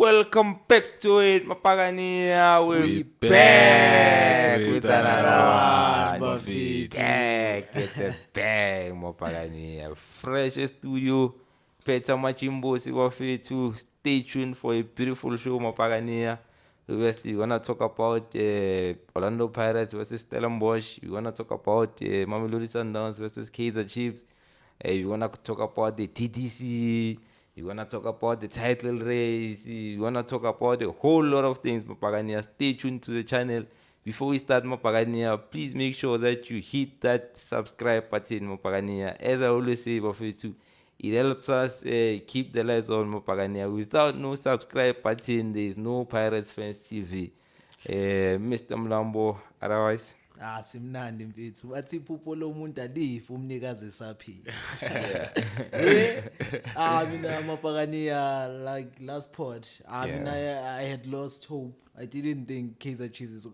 Welcome back to it, Mapagania. We We're back back with with another another one, one. Buffy. Back with the bang, Mapagania. Fresh studio. Peter Machimbo, Buffy to stay tuned for a beautiful show, Mapagania. Obviously, we're going to talk about Orlando Pirates versus Stellenbosch. We're going to talk about Mamelodi Sundowns versus Kaizer Chiefs. You wanna talk about the TTC, you wanna talk about the title race, you wanna talk about a whole lot of things, Mapagania. Stay tuned to the channel. Before we start, Mapagania, please make sure that you hit that subscribe button, Mapagania. As I always say, Bafetu, it helps us keep the lights on, Mapagania. Without no subscribe button, there is no Pirates Fans TV. Mr. Mlambo, otherwise. Simnandi mfethu wathi iphupho lomuntu alifi umnikazi esaphila. Mina Mapagania, like last pod, I had lost hope. I didn't think Kaizer Chiefs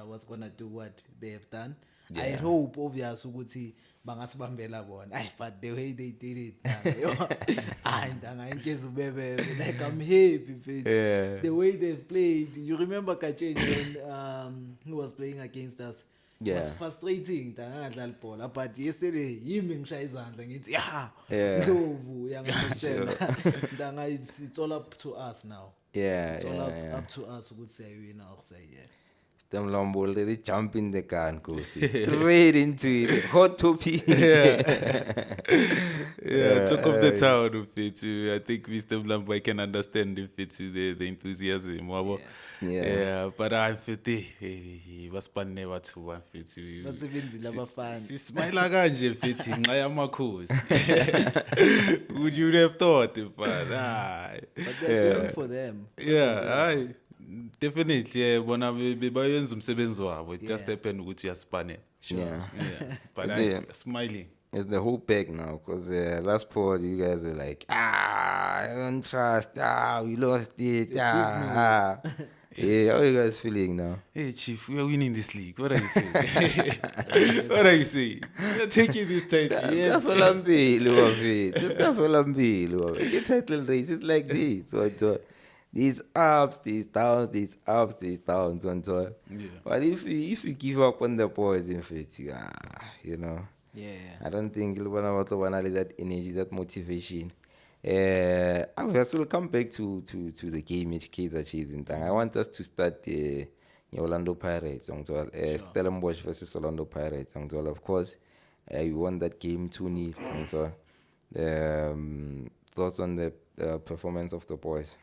was gonna do what they have done. I had hope obvious ukuthi bangasibambela bona. But the way they did it, like I'm happy mfethu. The way they've played. You remember Kachenji when he was playing against us? It was frustrating ngadlala ibhola, but yesterday yimi ngishaya izandla ngithi Ndlovu yangasela ndanga it's all up to us now. It's all up to us ukuthi siyawina or say Stemlambo already jump in the car, go straight into it. Hot topic. Talk of the town of it. I think Mr. Mlambo, I can understand if it's the enthusiasm. But I feel was pan never to one fit. basebenzile abafana. Smile kanje mfethi nxa yamakhosi. Would you have thought, but they're doing for them. Definitely bona bebayenza umsebenzi wabo. It just happened ukuthi yaspane. But I'm smiling. It's the whole pack now, because last pod you guys are like, I don't trust, we lost it, Yeah, how are you guys feeling now? Hey Chief, we are winning this league. What are you saying? What are you saying? You're taking this title. This guy the title race is like this. So, these ups, these downs, these ups, these downs, and so on. But if you give up on the boys, in fact, you know. I don't think you'll want that energy, that motivation. We'll come back to the game which Kaizer Chiefs in time. I want us to start the Orlando Pirates, Stellenbosch versus Orlando Pirates. Of course, we won that game 2-0. Thoughts on the performance of the boys?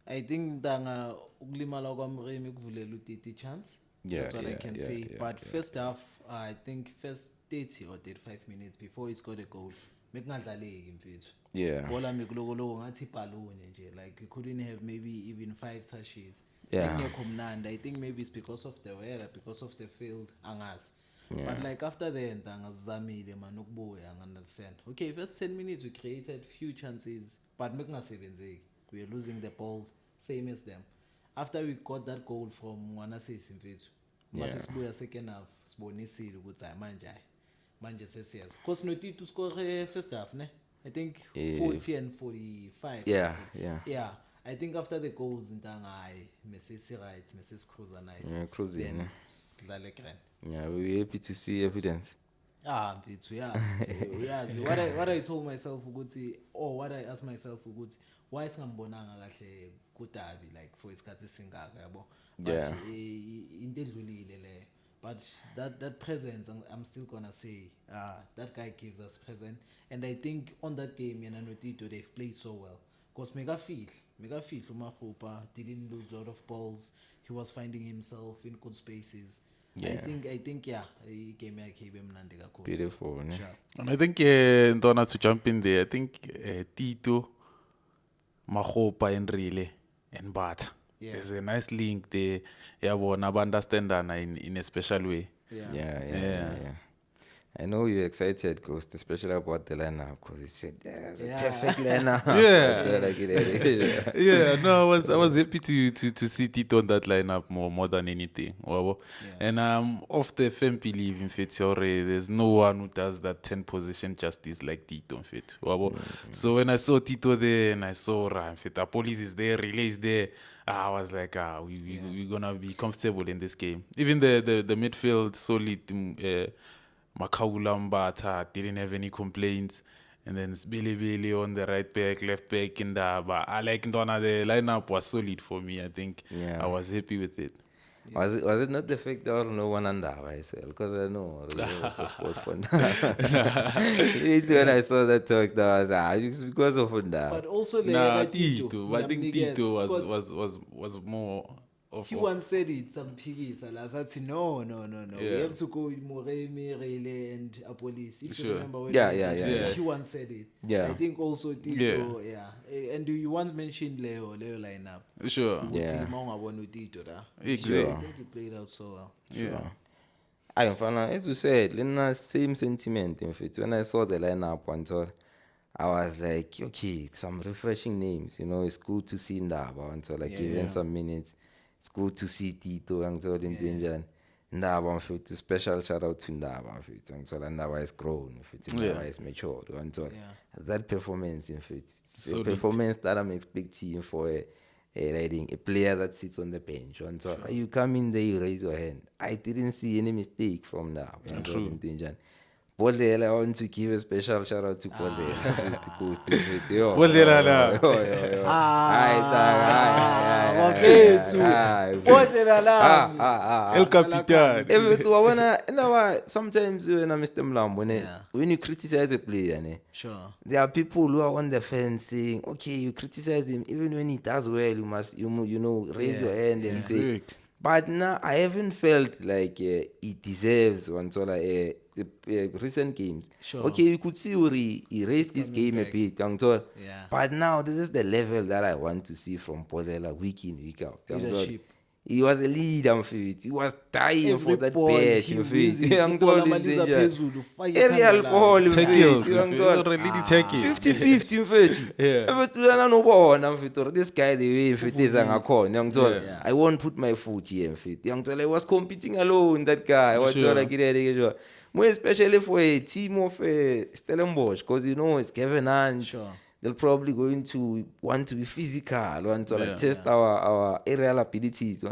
I think Danga ukulimala kwamremi kuvulela uTiti chance. That's what I can say. But first half, I think first 30 or 35 minutes before he scored a goal, mekungadlaleki mfethu. Bola mekuloko ngathi balloon nje, like you couldn't have maybe even 5 touches. Engekho mnandi. I think maybe it's because of the weather, because of the field, angazi. But like after then, angazamile man ukubuya, I understand. Okay, first 10 minutes we created few chances, but mekungasebenzeki. We were losing the balls, same as them. After we got that goal from Wanasisi mfethu, masisibuya second half, sibonisile ukuthi manje sesiyazi. Because Noti to score first half, ne? I think 40 and 45. Yeah. I think after the goals in Tangai, Messi right, Messi cruiser nice. Cruising. Then we're happy to see evidence. What I told myself ukuthi, or what I asked myself ukuthi, why singambonanga kahle kuDabi like for isikhathi singaka yabo. But into edlulile le. But that presence, I'm still gonna say, that guy gives us presence. And I think on that game, Notito, they've played so well. Because Mega Feel Umahupa didn't lose a lot of balls. He was finding himself in good spaces. I think he came here. Beautiful. Sure. And I think Ndona to jump in there. I think Tito, Mahopa and Rile and Bata. There's a nice link there. One understand in a special way. I know you're excited, Ghost, especially about the lineup, because he said, "It's a Yeah. perfect lineup." Yeah. So, like, it- Yeah, no, I was happy to see Tito on that lineup more than anything. Wabo. And off the FMP leave in Fetiore, there's no one who does that 10 position justice like Tito in Fet. So when I saw Tito there and I saw Ra in Fet, Police is there, Relay is there, I was like, we're gonna be comfortable in this game. Even the midfield solid. Makaula Mbata didn't have any complaints. And then Billy on the right back, left back in the but I like Ndona, the lineup was solid for me. I think I was happy with it. Was it not the fact that no one under myself? Because I know it was a sport for now. Immediately when I saw that talk, that was it's because of Unda. But also the Nah, other Tito. I think Miguel, Tito because was more of he once said it, some piggies, and I said, no. We Yeah. have to go with Moremi, Rele, and Apolis. If you Sure. remember when Yeah. he once said it. Yeah. I think also Tito, And you once mentioned Leo lineup. sure. Yeah. Tito, da. Exactly. I think he played out so well. Yeah. I as you said, Lena, same sentiment. In fact, when I saw the lineup one time, I was like, okay, some refreshing names. You know, it's good to see Ndaba until like given some minutes. It's good to see Tito and so in danger. Ndaba, special shout out to Ndaba. So Ndaba is grown. Ndaba is matured. And so that performance, in fact, it's a performance that I'm expecting for a player that sits on the bench. And so you come in there, you raise your hand. I didn't see any mistake from Ndaba. True. Bodlela, I want to give a special shout out to Bodlela. El Capitan. Sometimes when I Mr. Mlambo, when you criticize a player, Sure. there are people who are on the fence saying, okay, you criticize him, even when he does well, you must, raise your hand and say. Correct. But now I haven't felt like he deserves one sort of recent games. Sure. Okay, you could see Uri, he raised this game a bit, but now this is the level that I want to see from Podela week in, week out. Leadership. He was a leader, he was dying for that ball patch. he wins it. Ibhola maliza phezulu, fake Aerial ikhanda ball, Tackles. mfethu. Really tackle. 50-50 mfethu. Mfethu nobona mfethu this guy the way mfethu ngakhona ngithola I won't put my foot here mfethu ngithola I was competing alone that guy wathola kirele more especially for a team of Stellenbosch because it's Kevin Hunt. Sure. They're probably going to want to be physical, want to test our aerial abilities.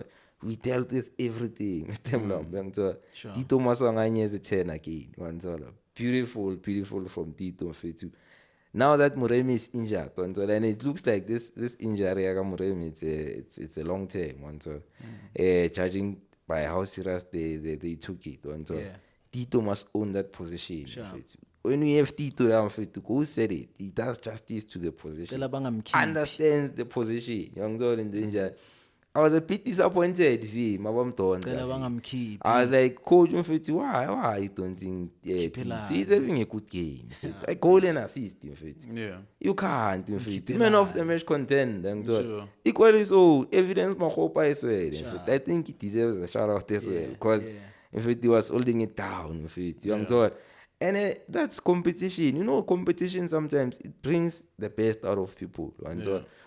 We dealt with everything. Sure. Tito Masanganye is a 10 again. Beautiful from Tito. Now that Moremi is injured, and it looks like this injury of Moremi, it's a long term. Judging by how serious they took it. Tito must own that position. Sure. When we have Tito down to go said it, he does justice to the position. Understands the position. I was a bit disappointed with him. I was like, Coach, why you don't think he's having a good game? I goal and assist. You can't. Man of the match content. Sure. Equally so, evidence Mahopa as well. I think he deserves a shout out as well because he was holding it down. And that's competition. Competition sometimes it brings the best out of people.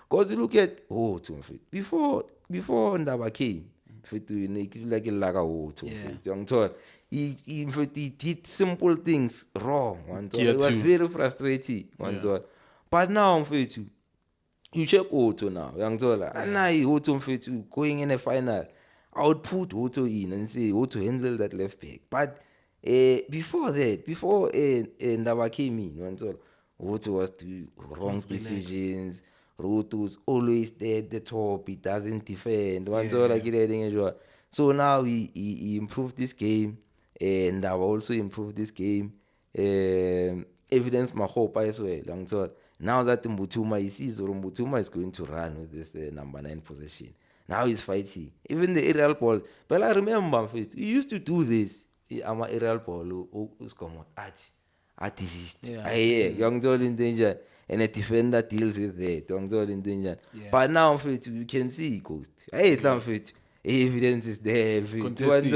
Because you look at before Ndaba came, like he did simple things wrong. It was very frustrating. But now you check Otto now. And now Otto going in a final. I would put Otto in and say Otto handle that left back. But before Ndaba came in, Otto was doing wrong decisions. Roto's always there at the top. He doesn't defend. So now he improved this game, and Ndaba also improved this game. Evidence Mahopa as well. Now that Mbutuma he sees Mbutuma is going to run with this number 9 position. Now he's fighting. Even the aerial ball. But I remember he used to do this. I'm an aerial ball who's come out. Artist. Young Joel in danger. And a defender deals with that. Young Joel in danger. But now you can see Ghost. Evidence is there. Contesting.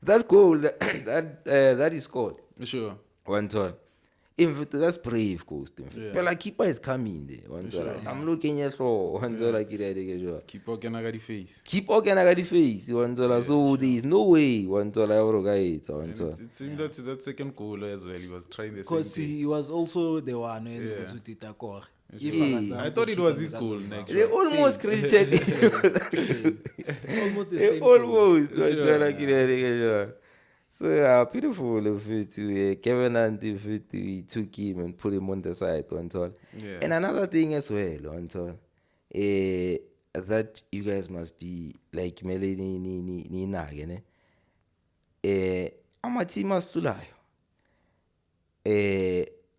that goal that he scored. Sure. One turn. In fact, that's brave, Ghost. Yeah. But like keeper is coming there. One turn. I'm looking at so one turn like it. Keep walking against the face. Keep walking at the face. One turn. So there is no way. One turn. I will get one And turn. it seemed that to that second goal as well. He was trying the same Because thing. he was also the one who ends with Itakor. I thought it was his goal next. They almost created this. Almost the They same. goal. almost. One turn like it. So beautiful of you to Kevin and if we took him and put him on the side one turn. Yeah. And another thing as well, one turn, that you guys must be like Melanie ni nagene. Amateam aslulayo.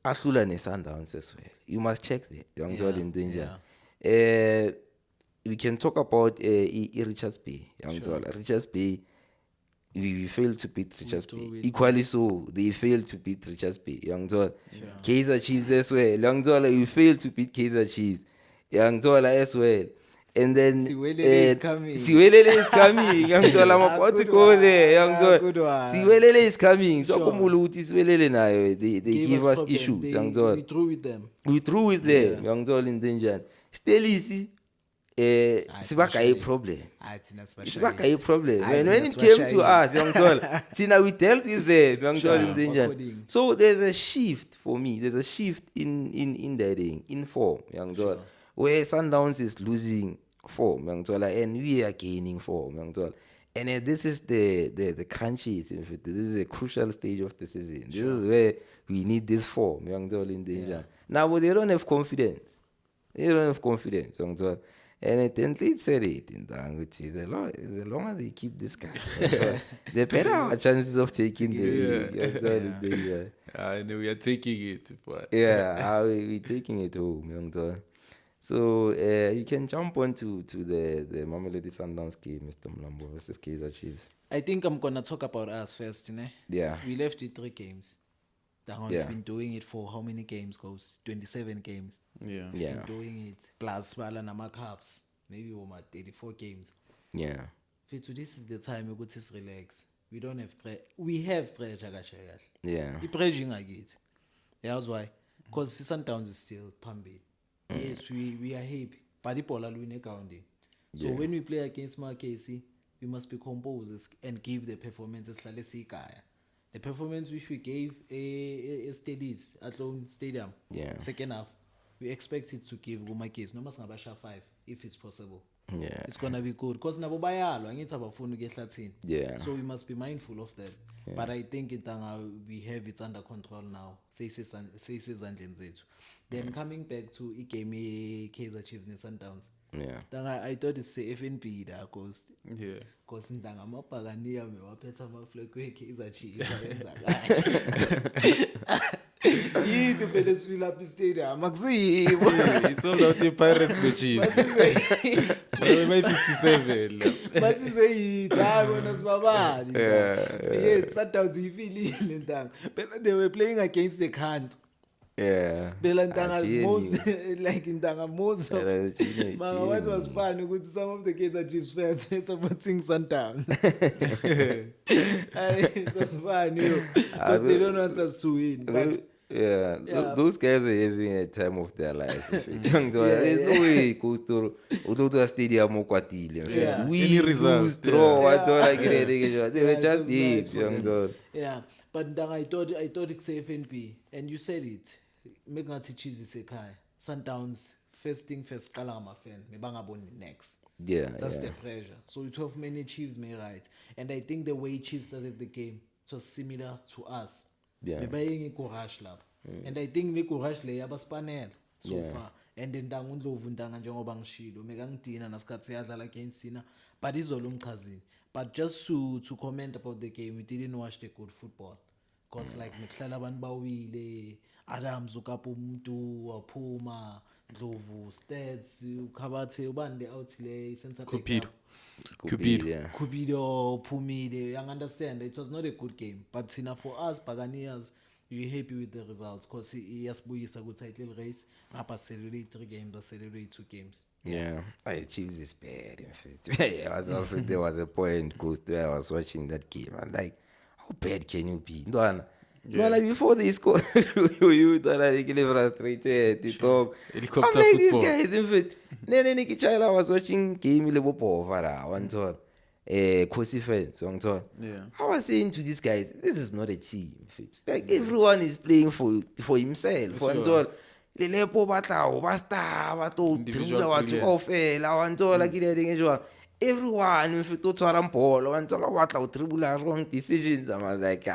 Aslula ne Sundowns as well. You must check that. Young Jordan danger. We can talk about Richards Bay. Young Jordan. Richards Bay. We failed to beat Richards Bay. Equally so, they failed to beat Richards Bay. Young Zola. Kaiser Chiefs as well. Young Zola, you failed to beat Kaiser Chiefs. Young Zola as well. And then Siwelele is coming. Siwelele is coming. Young Zola, I'm about to go there. Young Good Zola. one. Siwelele is coming. So Sure. Kumuluti Siwelele nayo. They give us problem. issues. They- Young Zola. We through with them. We through with them. Young Zola in danger. Still easy. Sibaka a problem. It's back a problem. When it came to us, young Joel, Tina, we dealt with them, young Joel in danger. according. So there's a shift for me. There's a shift in that thing, in form, young Joel, where Sundowns is losing form, young Joel, and we are gaining form, young Joel. And this is the crunchies. In fact, this is a crucial stage of the season. This is where we need this form, young Joel in danger. Now, but they don't have confidence. They don't have confidence, young Joel. And I tentatively said it in Dangote. The longer they keep this guy, the better our chances of taking the league. And we are taking it. But we taking it home, young Don. So you can jump on to the Mamelodi Sundowns game, Mr. Mlambo versus Kaizer Chiefs. I think I'm gonna talk about us first, ne? Yeah. We left with 3 games. We've Yeah. been doing it for how many games, goes? 27 games. yeah. Yeah. Been doing it. Plus Bala Nama Cups. Maybe over 34 games. Yeah. Fethu, this is the time we go to relax. We don't have we have pressure kahle kahle. Yeah. I-pressure ngakithi. That's why. Because Sundowns is still phambili. Yes, we are happy. But ibhola lwine grounding. So when we play against Marquesi, we must be composed and give the performance esihlale siyigaya. The performance which we gave a Steadies at Lone Stadium, Yeah. second half, we expect it to give Marquesi noma singabasha 5 if it's possible. Yeah. It's gonna be good because nabo bayalwa angithi abafuni ukuya ehlathini. Yeah. So we must be mindful of that. But I think we have it under control now. Seyisezandleni zethu. Then coming back to igame Kaizer Chiefs ne Sundowns. Yeah. I thought it's a FNB da Ghost. Yeah. Because ndanga amabhakaniya mewaphetha amaflag weKaizer Chiefs ayenza kahle. Yithi phela sifila up stadium akusiyibo. It's all about the Pirates, the Chiefs. By 57. Basizwe yithi hayi bona sibabali. Yes, Sundowns ifilile ntanga. Phela they were playing against the country. Yeah. Phela ntanga Ajeni. most like ntanga most of Phela Ajeni, Mama, what was fun ukuthi some of the Kaizer Chiefs fans supporting Sundowns. It was fun, because they don't want us to win. But Those guys are having a time of their life. There's no way it goes to a stadium or Kwatile. Yeah. We Any lose, results, draw, yeah. what's all like it. They were Yeah, just it was nice eight, for young them. girl. yeah, but Ndanga, I thought it's FNB, and you said it. Make ngathi Chiefs isekhaya. Sundowns first thing first qala ngama-fan mebangaboni next. Yeah, That's yeah. the pressure. So 12 many Chiefs may right. And I think the way Chiefs started the game it was similar to us. Yeah. Bebayeng icourage lapha. And I think the courage le yabaspanela so Yeah. far. And then Ndanga uNdlovu Ndanga njengoba ngishilo mekangidina nasikhathi siyadlala against sina but izolo umchazini. But just to comment about the game, we didn't watch the good football. Because like mekuhlala abantu bawile, Adams ukapha umuntu waphuma, Ndlovu stats ukhabathe ubande out le center back. Cupido. Cupido, yeah. Kubido Pumide, you understand it was not a good game, but for us Buccaneers, we're happy with the results because yes, we a good title race. Ngapha celebrate 3 games, or celebrate 2 games. Yeah, Chiefs is bad. In fact, yeah, there was a point, Ghost, where I was watching that game. I'm like, how bad can you be? No, like before they score, you thought I get frustrated. They talk. Helicopter I'm like, these football. guys, in fact. Then Nicky Child, I was watching game in Liverpool, one time. Kosi fans, Yeah. I was saying to these guys, this is not a team. In fact. Like everyone is playing for himself. For Sure. le lepo batla ba star ba to Individual dribble batho brilliant. kaofela wa ntsola ke le ding jwang everyone if to tshwara ball wa ntsola wa tla o dribble wrong decisions. I'm like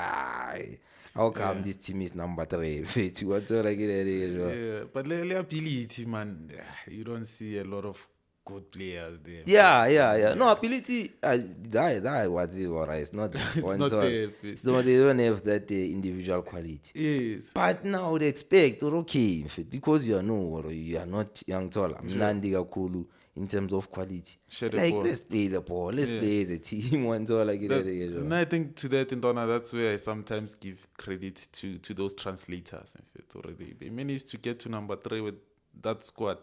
how come this team is number 3 fit wa ntsola ke le ding jwang. Yeah, but the ability, man, you don't see a lot of good players there. Yeah. No ability. That was it. Alright, it's not. It's one not sort. there. So they don't have that individual quality. Yes. But now they expect okay, in fact, because you are not young tall. Mnandi kakhulu in terms of quality. Share the Like ball. let's play the ball. Let's play as a team. One tall like And I think to that, in Donna, that's where I sometimes give credit to those translators. In fact, already they managed to get to number 3 with that squad.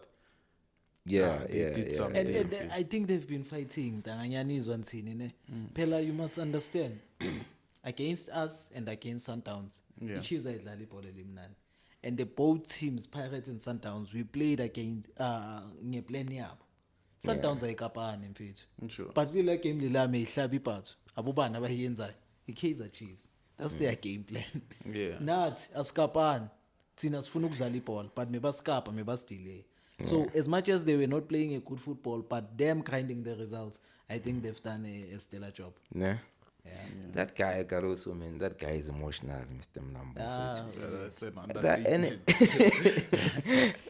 They did something. And I think they've been fighting. Tanganyanizwa ntsini ne. Phela you must understand. Against us and against Sundowns, Yeah. the Chiefs ayidlala ibhola elimnandi. And the both teams, Pirates and Sundowns, we played against ngeplan yabo. Sundowns ayikapani mfethu. Sure. But we like game lilame ihlaba ibhathu. Abobani abayenzayo. I-Kaizer Chiefs. That's their game plan. Yeah. Nathi asikapani. Thina sifuna ukudlala ibhola, but mebasikapa, mebasidile. So as much as they were not playing a good football, but them grinding the results, I think they've done a stellar job. Yeah. That guy Caruso, man, that guy is emotional, Mr. Mlambo. That's an That, understatement.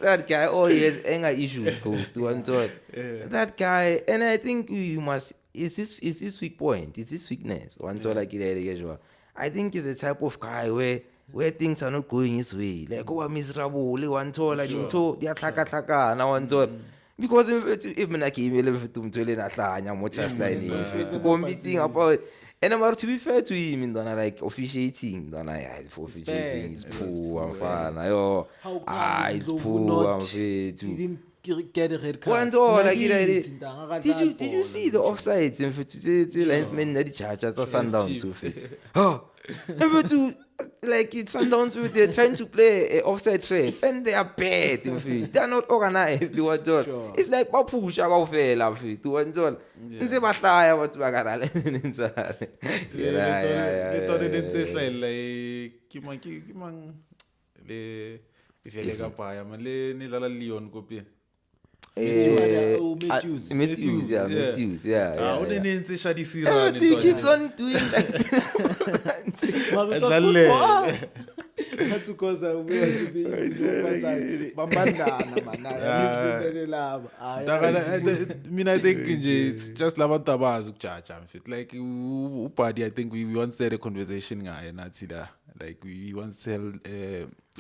that guy, he has anger issues, goes to one side. That guy, and I think you must. Is this weak point? Is this weakness? One side like it. I think he's the type of guy where things are not going his way. Like miserable, one side like into they attack now one side. Because even like email to na hlanya mo touchline to competing about. And about to be fair to him, in like officiating, for officiating is poor, How come it's Ndlovu poor, not- he didn't get a red card? One door, like Nakithi, did you see the offsides? In fact, the linesman that charges are Sundowns to fit. Oh, to like it's Sundowns with they're trying to play a offside trade and they are bad. In fact, they are not organized. The one door, it's like push out fell. To one door, and they bahlaya what bagara inside. Le tone le ntse hlahella kimang le ifele ka paya man le nidlala Leon kopi. Matthews. Matthews, yeah. One ne ntse shadisi run. He keeps on doing that. But it was Adlale. good for us. That's because bambandana man. I think it's just labantu abazi ukujaja mfit. Like ubadi, I think we once had a conversation ngaye nathi la. Like we once held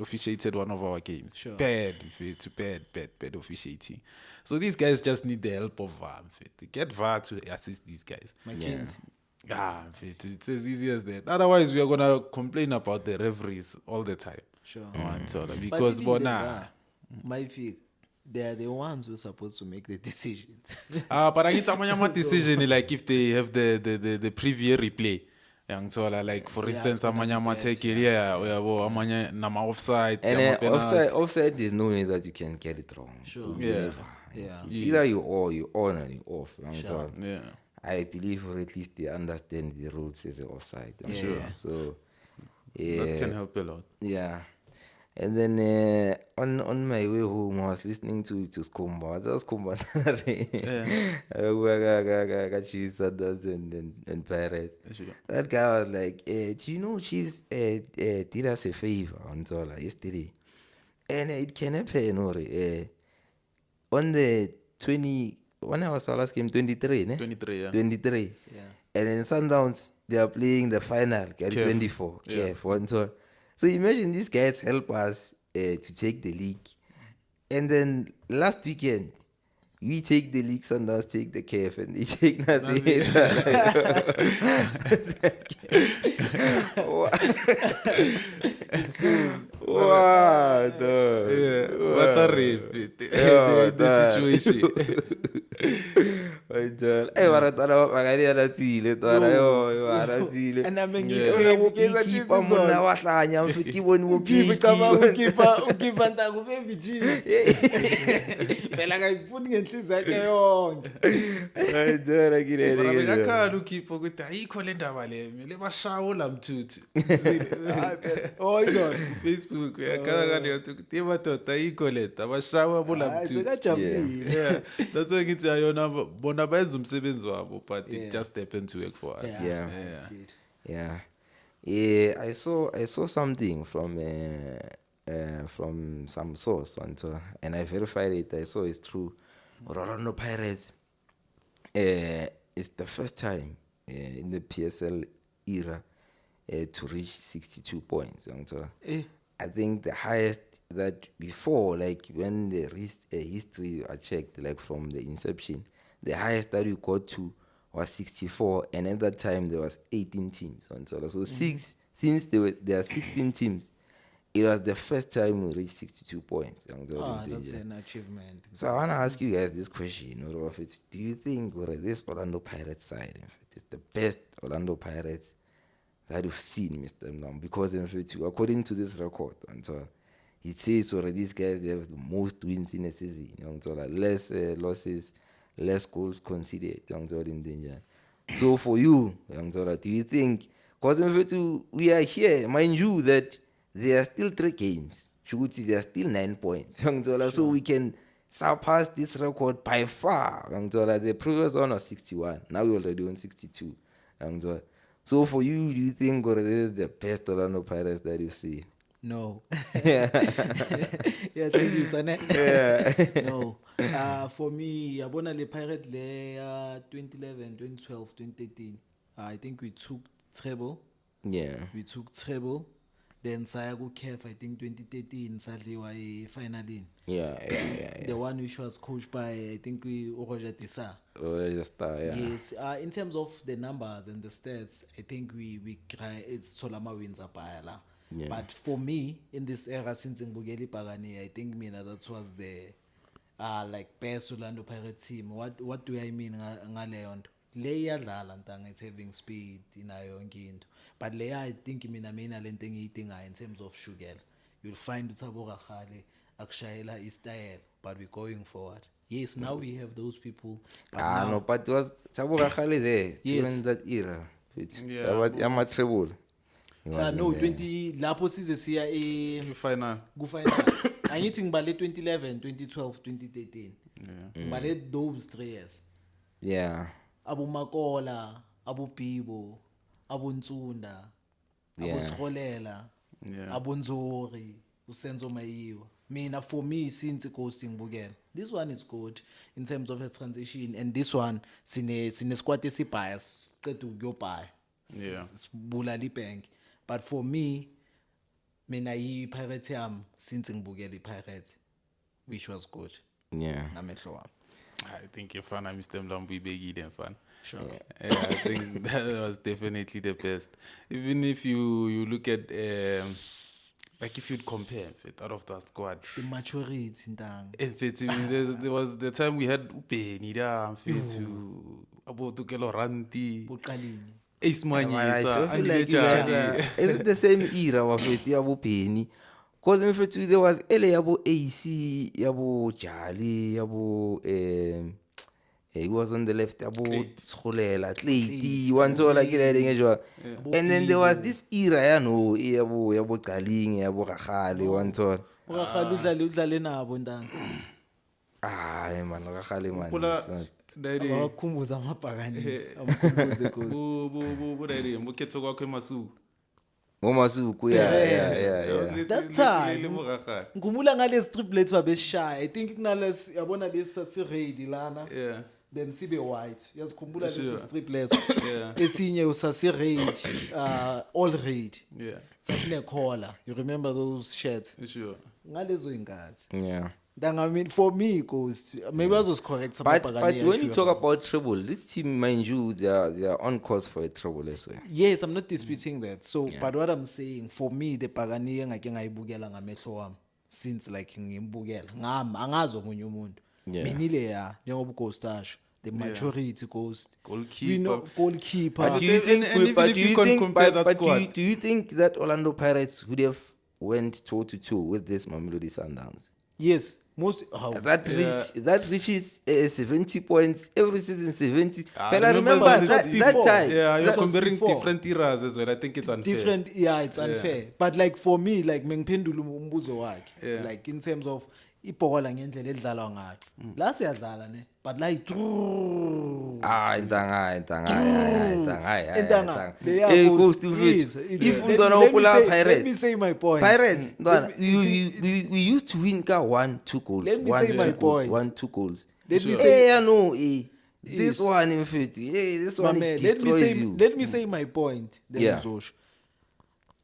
officiated one of our games. Sure. Bad officiating. So these guys just need the help of VAR mfit. To get VAR to assist these guys. McKenzie. Mfit, it's as easy as that. Otherwise we are gonna complain about the referees all the time. Sure. Because But even bona my feel, they are the ones who are supposed to make the decisions. but I get amanya decision like if they have the preview replay. Yang sola like for instance amanya take amanya nama offside And penalty. offside, there's no way that you can get it wrong. Sure. Yeah. Yeah. It's either you on or you off. Sure. Yeah. I believe, or at least they understand the rules as an offside. I'm Yeah. sure. So, That can help a lot. yeah. And then on my way home, I was listening to Skumba. That's Skumba. Chiefs, and Pirates. Sure. That guy was like, do you know Chiefs did us a favor on Zola yesterday? And it can happen, or on the 20, when I was last game, 23, ne? 23, yeah. 23. Yeah. And then Sundowns, they are playing the final, Kef. 24. Yeah. Kef, one so. So imagine these guys help us to take the league. And then last weekend, we take the league, Sundowns take the KF, and they take nothing. What? Yeah. But a rape. Yeah, The situation. mara twana bapagani a natsile twana yo a natsile And I mean, beekeeper monna wa hlanya mfe ke bone bo ukipa ntangu baby Jesus phela kayifuni ngenhliziyo yakhe yonke Mara bekakhala ukhipha ukuthi ayikho le ndaba le mele bashawo la mthuthu. oh izona Facebook uyakhala kani ukuthi madoda ayikho le abashawa bola mthuthu. sekajabulile Yeah, that's why ngithi ayona bona bayenza umsebenzi wabo, but it just happened to work for us. Yeah, I saw something from some source one time, and I verified it. I saw it's true. Orlando Pirates, it's the first time in the PSL era to reach 62 points. I think the highest that before, like when the history are checked, like from the inception, the highest that you got to was 64, and at that time there was 18 teams. So since there are 16 teams, it was the first time we reached 62 points. that's an achievement. So I want to ask you guys this question. Do you think this Orlando Pirates side, in fact, is the best Orlando Pirates that you've seen, Mr. Mnam? Because in fact, according to this record, it says these guys they have the most wins in a season. Less losses, less goals conceded. So for you, do you think? Because in fact, we are here, mind you, that there are still 3 games. There are still 9 points. So we can surpass this record by far. The previous one was 61. Now we're already on 62. So for you, do you think this is the best Orlando Pirates that you see? No. Thank you, Sane. Yeah. No. For me, Abona le Pirate le 2011, 2012, 2013. I think we took treble. Yeah. We took treble. Then Sayago Kef, I think 2013, sadly, why finally. Yeah. The one which was coached by, I think, Roger Tessa. Roger Star, yeah. Yes. In terms of the numbers and the stats, I think we cry, it's Solama wins up. Yeah. But for me, in this era, since Ngubugeli Pagani, I think that was the like best Orlando Pirates team. What do I mean? Ngaleon. Leia dlala ntanga, it's having speed in yonke into. But Leia, I think mina lento engiyidinga in terms of sugar. You'll find Thabo Rakgale akushayela istyle, but we're going forward. Yes, now we have those people. But no, but was Thabo Rakgale there during that era? Yeah, treble. No, 20 lapho size siya Final. Angithi ngibale 2011, 2012, 2013. Ngibale those 3 years. Yeah. Abu Makola, Abu Bibo, Abu Nsunda, Abu Skholela, Abu Nzori, Usenzo Mayiwa. Mina, for me, since it goes Singbugel, this one is good in terms of a transition, and this one, sine squad bias, to go by. Yeah. Bulali Bank. But for me, mina Pirates since Ngbugeli Pirates, which was good. Yeah. I think you're fan. Mr. Mlambu Begi then fan. Sure. Yeah, I think that was definitely the best. Even if you look at like if you'd compare out of that squad, the maturity in there was the time we had Upeni there, about Tukelo Ranti, I feel like it's the same era of Yabo Penny. Because there was Ele Yabo AC, Yabo Jali, Yabo he was on the left, Yabo Scholela, Tleti, one to like it. And then there was this era, Yabo Kaling, Yabo Rahali, one to. Man, Rahali, man. Abakhumbuza amabhakani mukhetho kwakho eMasuku Masuku, yeah. That time ngumula ngalesi triplets babeshaya. I think kunalesi yabona lesi sasiredi lana, then sibe white. Yazikhumbula leso triplets esinye usasiredi all red, sasine collar. You remember those shirts? Sure. Ngalezo ingazi. Yeah. I mean, for me, because maybe I was correct. But when you talk about trouble, this team, mind you, they are on course for a trouble as well. Yes, I'm not disputing that. So, but what I'm saying, for me, the Pagani ngake ngayibukela ngamehlo wami. since like ngimbukela angazi omunye umuntu Yeah. mina ile ya njengoba uGhost asho the maturity Ghost Goalkeeper. we know goalkeeper But do you think? and even But if do you you can think? compare But, that but do you, squad. do you think that Orlando Pirates would have went toe to toe with this Mamelodi Sundowns? yes most how That reaches 70 points every season. 70. Ah, But I remember remember that, this that before. time. Yeah, you're That was comparing before. different eras as well. I think it's unfair. different it's unfair but like for me like mengiphendula umbuzo wakhe Yeah. like in terms of ibhola ngendlela edlalwa ngayo la siyadlala ne but la Intanga. Intanga, they are Hey, Ghost. Ghost to Please, If let- Undona let me Okula say- Pirates. let me say my point. Pirates, Let me- we used to win 1-2 goals. Let me 1, say 2 my goals, point. 1-2 goals. Let me Hey, say- I know. This Yes. one in fact. Hey, this My one man, it let me destroys say you. let me say my point then Yeah. Zosho.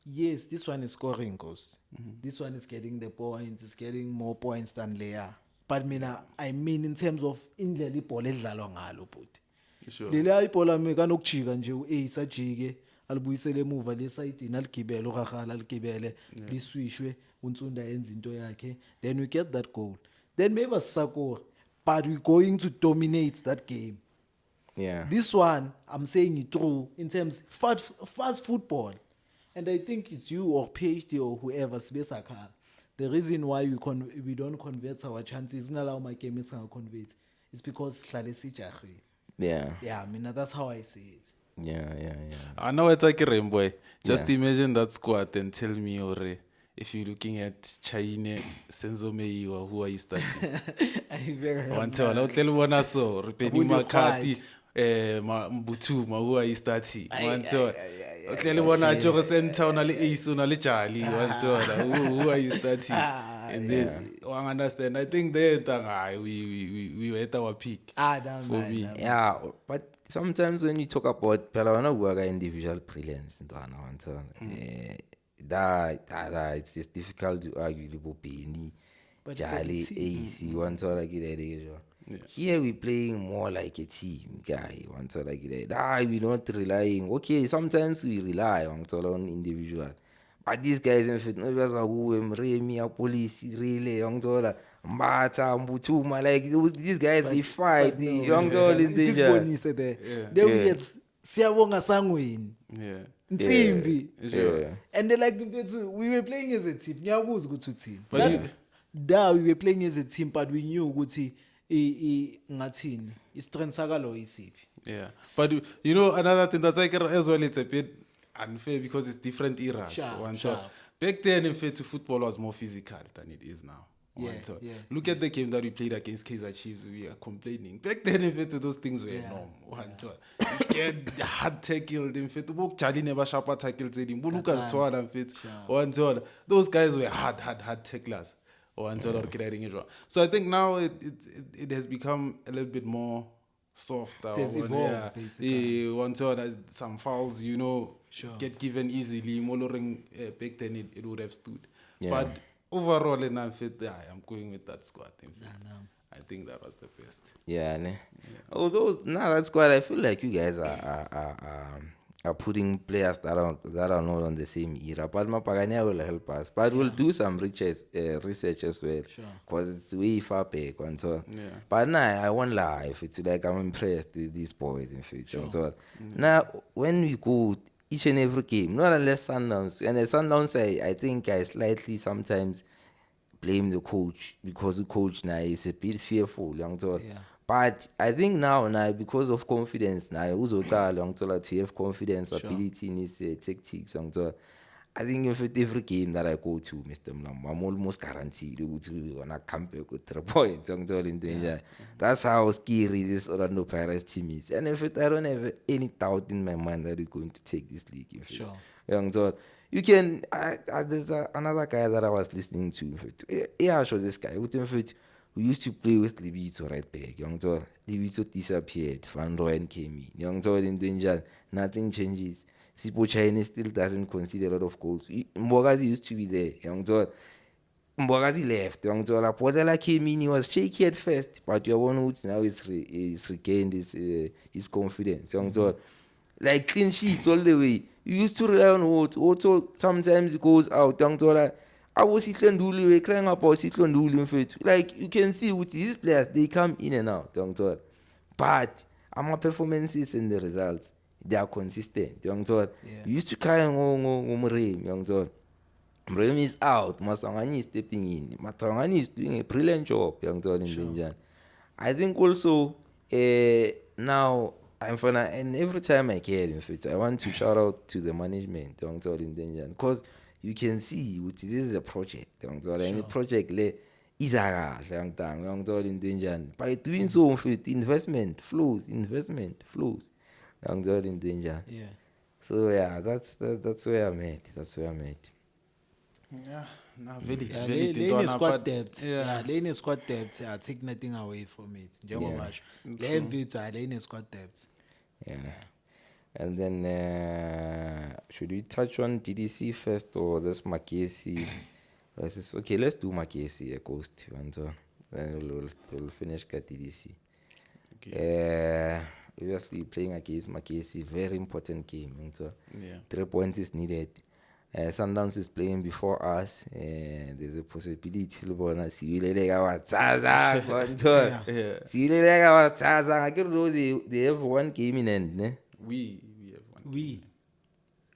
Yes, this one is scoring Ghost. This one is getting the points, it's getting more points than Leia. But mina I mean in terms of indlela ibhola edlalwa ngalo bhuti. Sure. Leya ibhola meka nokujika nje u-Ace ajike alibuyisele emuva lesayidini aligibele uGagala aligibele liswishwe uNtsunda yenza into yakhe then we get that goal. Then maybe asakora but we going to dominate that game. Yeah. This one, I'm saying it true in terms fast football, and I think it's you or PhD or whoever Sibesakala. The reason why we don't convert our chances, not allow my game is convert, it's because Slalesi Yeah. Yeah, I mean that's how I see it. Yeah. I know it's like a rainbow. Just Yeah. imagine that squad and tell me, Ore, if you're looking at China, Senzo Meiwa, who are you starting? I very One tell, I'll tell one so, Ripeni Would you McCarthy, fight? Mbutuma, who are you starting? One tell, I'll tell one I just send town ali Ace ali Charlie. One tell, who are you starting? And this, one understand. I think we were at our peak. Damn, For me. Yeah, but sometimes when you talk about Pelawana work individual brilliance it's just difficult to argue with Benny, But it was a Charlie, team. AC, one sort like that. Here we playing more like a team, guy. One sort like that. We not relying. Okay, sometimes we rely on individual. But these guys in fact, no Remy, police, really, young dollar, Mbata, Mbutuma, like these guys, they fight, the young girl in danger. They will get siyabonga sangweni. Yeah. Nsimbi. Yeah. And they like we were playing as a team. Ngiyabuza ukuthi uthini. But We were playing as a team but we knew ukuthi ngathini. Istrength sakalo isiphi. Yeah, but you know another thing that's like as well, it's a bit unfair because it's different eras. Sharp, One sharp. shot. Back then, in fact, football was more physical than it is now. One Yeah, shot. yeah, Look at the game that we played against Kaizer Chiefs. We are complaining. Back then, in fact, those things were norm. One shot. You get hard tackled. In fact, Charlie never sharper tackled. Lucas Twala, in fact, one shot. Those guys were hard tacklers. One shot or carrying it wrong. So I think now it has become a little bit more soft. It has evolved, basically. One shot, some fouls, Sure. get given easily. Moloring back then it would have stood. Yeah. But overall, in unfit, I'm going with that squad. In fact. I think that was the best. Yeah, ne? Although now that's quite. I feel like you guys are putting players that are not on the same era. But Mapagania will help us. But we'll do some research as well. Because it's way far back. And so. Yeah. But now I won't lie. If it's like I'm impressed with these boys in future. And so, now when we go each and every game, not unless Sundowns, and the Sundowns I think I slightly sometimes blame the coach because the coach now is a bit fearful. Yeah. But I think now because of confidence now, to have confidence, ability in his tactics. I think if at every game that I go to, Mr. Mlam, I'm almost guaranteed to wanna come back with 3 points. That's how scary this Orlando Pirates team is. And in fact, I don't have any doubt in my mind that we're going to take this league. In fact. Sure. You can. There's another guy that I was listening to. In fact, yeah, sure. This guy. In fact, we used to play with Libito right back. Libito disappeared. Van Rooyen came in. In danger. Nothing changes. Sipo China still doesn't concede a lot of goals. Mbogazi used to be there. Mbogazi left. Podela came in. He was shaky at first, but your one who's now is regained his confidence. Like clean sheets all the way. You used to rely on Otto. Sometimes it goes out. I was Sitlonduli, we're crying about Sitlonduli in fact. Like you can see with these players, they come in and out, but our performances and the results, they are consistent. Yeah. You used to cry Mrem, Mrem is out, Masangani is stepping in, Matangani is doing a brilliant job, in Denjan. I think also now I'm fine, and every time I care, in fact, I want to shout out to the management, in Denjan, because you can see this is a project, and the project is a in Denjan. By doing so, in fact, investment flows, in Denjan. Yeah. So yeah, that's where I'm at. That's where I'm at. Yeah, nah, very, Yeah, very lane Tintwana, squad but depth. yeah. Yeah, lane squad depth. I take nothing away from it. Njengoba sho. Lane vithu lane squad depth. Yeah. And then should we touch on DDC first or this Makesi versus? Okay, let's do Makesi Ghost and so then we'll finish at DDC. Obviously playing against Makesi, very important game. So Yeah. 3 points is needed. Sundowns is playing before us. There's a possibility Lubona Siwilelega Watsaza. Siwilelega Watsaza. I can know they have one game in end, ne? We have one. We.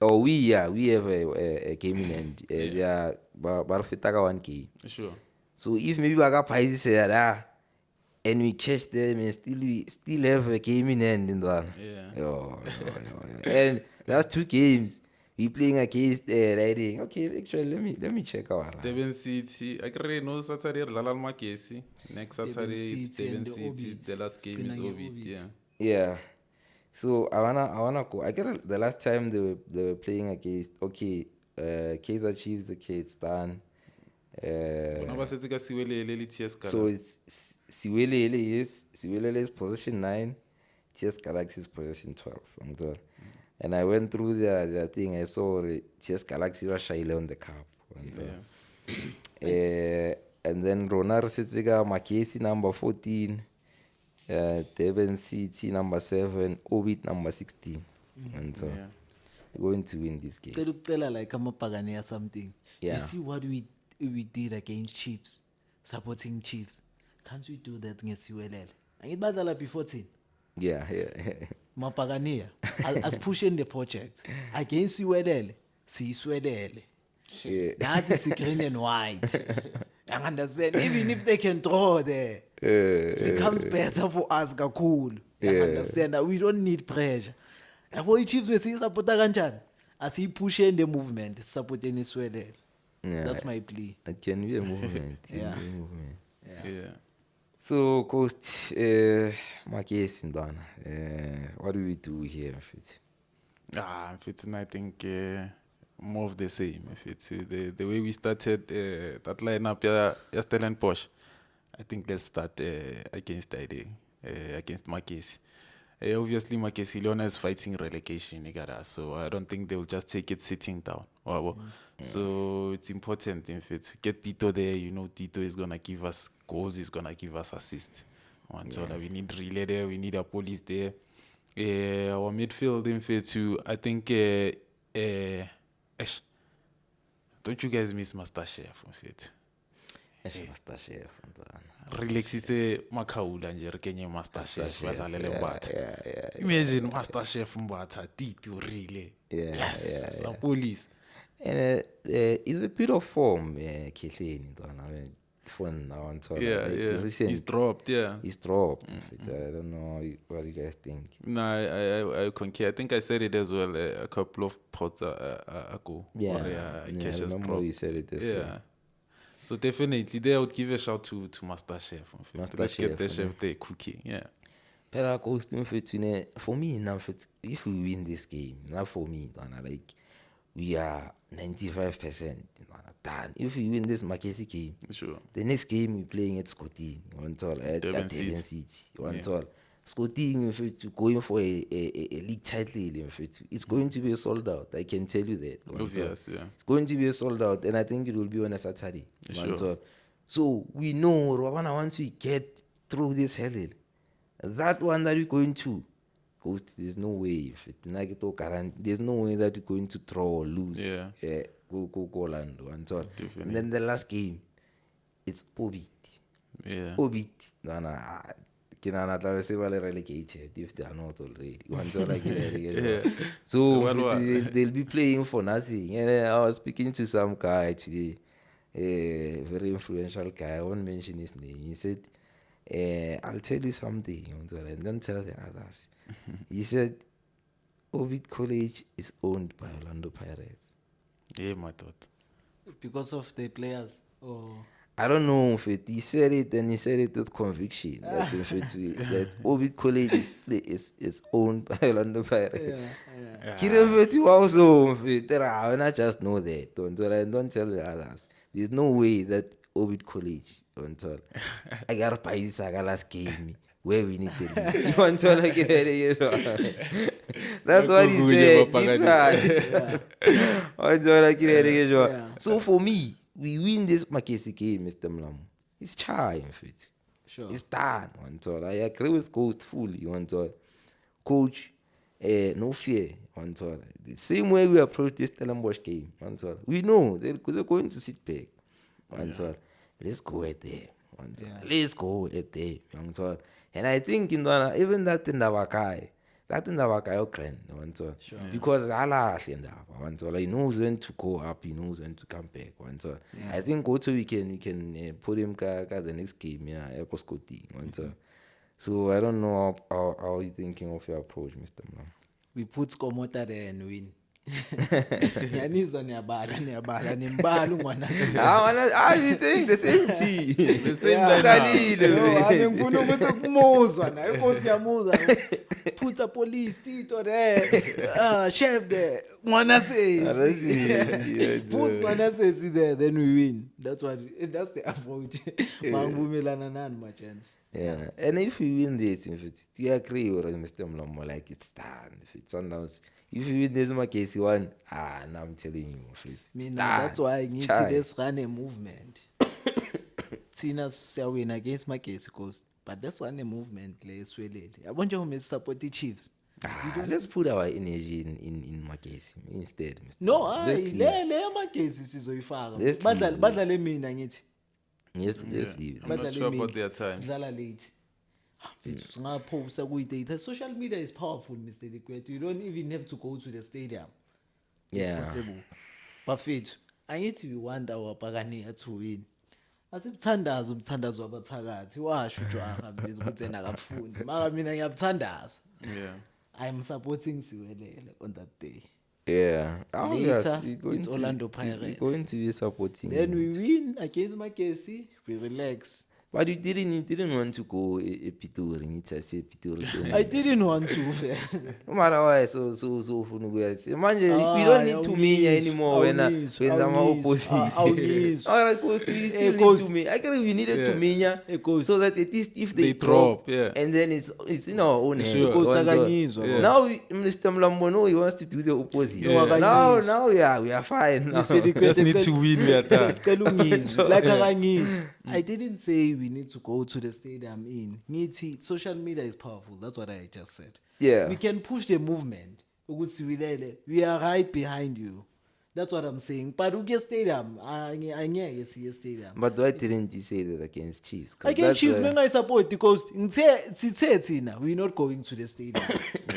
We have a game in end. They are Barfitaka 1 game. Sure. So if maybe Baga Paisi said and we catch them and still have a game in end in the Yeah. And that's 2 games. We playing against Riding. Okay, actually let me check out. Devon City. I can no Saturday Lalal Makesi. Next Saturday it's City Devon and the City. Orbit. The last game is Spinning Orbit. Orbit. Yeah. Yeah. So I wanna go. I get the last time they were playing against Kaizer Chiefs. Okay, it's done. Unabasetsika Siwelele le TS Galaxy. So it's Siwelele is position 9, TS Galaxy is position 12. And I went through their thing. I saw TS Galaxy was shy on the cup. And then Ronar Setsika Makesi number 14, Devon City number 7, Orbit number 16. And so we're going to win this game. Cela like amapagani or something. Yeah. You see what we did against Chiefs, supporting Chiefs. Can't we do that against Siwelele? Angithi badlala before 14. Yeah. Mapagania. As pushing the project against Siwelele. Siyiswelele. Yeah. That is green and white. I understand. Even if they can draw there, it becomes better for us, kakhulu. I understand that we don't need pressure. Yabo i-Chiefs besiyisupporta kanjani? Asiyipusheni the movement, supporting Iswelele. Yeah. That's my plea. It can be a movement. Yeah. Yeah. So, Coast, Makesi Ndana, what do we do here? If it's, I think more of the same. If it's the way we started that lineup, yeah, Stellenbosch. I think let's start against Ide, against Makesi. Obviously, Makesi Leona is fighting relegation, so I don't think they'll just take it sitting down. So it's important if it's get Tito there. Tito is gonna give us goals. He's gonna give us assists. So we need relay there. We need a police there. Our midfield in fit too. I think. Don't you guys miss MasterChef in fit? MasterChef. Relaxise Makaula nje kenye MasterChef badlalele Mbatha. Imagine MasterChef Mbatha Tito relay. Yes. Police. And it's a bit of form, Kehleni, for now. He's dropped, He's dropped. I don't know what you guys think. No, I concur. I think I said it as well a couple of pods ago. I remember you said it as well. So definitely, they would give a shout to MasterChef. Let's get the chef there cooking. Yeah. But for me, now, if we win this game, not for me, like we are 95% done. If we win this Makesi game, Sure. the next game we're playing at Scotty, at Devon City. Scotty, going for a league title, it's going to be a sold out. I can tell you that. Obvious, yeah. It's going to be a sold out, and I think it will be on a Saturday. Sure. So we know Rwanda, once we get through this hurdle, that one that we're going to, there's no way there's no way that you're going to draw or lose go Orlando and so on. And then the last game, it's Obit. Yeah. Obit, Kinana tla relegated if they are not already. So they'll be playing for nothing. And I was speaking to some guy today, a very influential guy. I won't mention his name. He said, I'll tell you something, and don't tell the others. He said, Ovid College is owned by Orlando Pirates. Yeah, my thought. Because of the players. Or I don't know if he said it, and he said it with conviction that that Ovid College is owned by Orlando Pirates. I just know that. Don't tell the others. There's no way that Ovid College. I gotta buy this last game where we need to leave. That's what he said. So for me, we win this Makesi game, Mr. Mlamu. It's time, fit. sure. It's done. I agree with Coach fully. Coach, no fear. The same way we approach this Stellenbosch game. We know they're going to sit back. Let's go at there. Let's go at there. And I think even that in our guy, Oakland, because he knows when to go up, he knows when to come back. I think also we can put him the next game, So I don't know how you thinking of your approach, Mr. Man. We put Komota there and win. Niyabala nimbala ungwana. He's saying the same thing. The same Ngifuna ukuthi kumuzwa na inkosi ngiyamuzwa. Put a police Tito there. Chef there. Ngwana says. Put ngwana says there, then we win. That's the approach. Mangumelana nani my chance. Yeah, and if we win this, do you agree with Mr. Mlomo? Like it's done. If it's Sundowns, if you win this Makesi one, now I'm telling you, it's done. That's why I need to just run a movement. Tina win against Makesi Coast, but that's run a movement. I want you to support the Chiefs. Let's put our energy in Makesi instead, Mr. No, le Makesi sizoyifaka. Badlale mina ngithi. Yes, let's leave. I'm not sure about their time. Late. Social media is powerful, Mr. Liquid. You don't even have to go to the stadium. Yeah. But fit, I need to want our Pagania to win. As if Tandas umthandazo wabathakathi washo ujwaha ukuthi nakafundi. Mara mina ngiyabuthandaza. Yeah. I'm supporting Siwelele on that day. Yeah. Later, it's Orlando Pirates. We're going to be supporting. Then we win against Makesi. We relax. But you didn't want to go a Pitori. I didn't want to. No matter why, so imagine we don't need to me anymore when I'm opposite. Alright, I guess we needed to me so that at least if they drop, and then it's in our own hands. Now Mr. Mlambono, he wants to do the opposite. Now we are fine. Now. Just need to win. I didn't say we need to go to the stadium social media is powerful. That's what I just said. Yeah. We can push the movement. We are right behind you. That's what I'm saying. But we get stadium. I see a stadium. But why didn't you say that against Chiefs? Against Chiefs, when I support because we're not going to the stadium.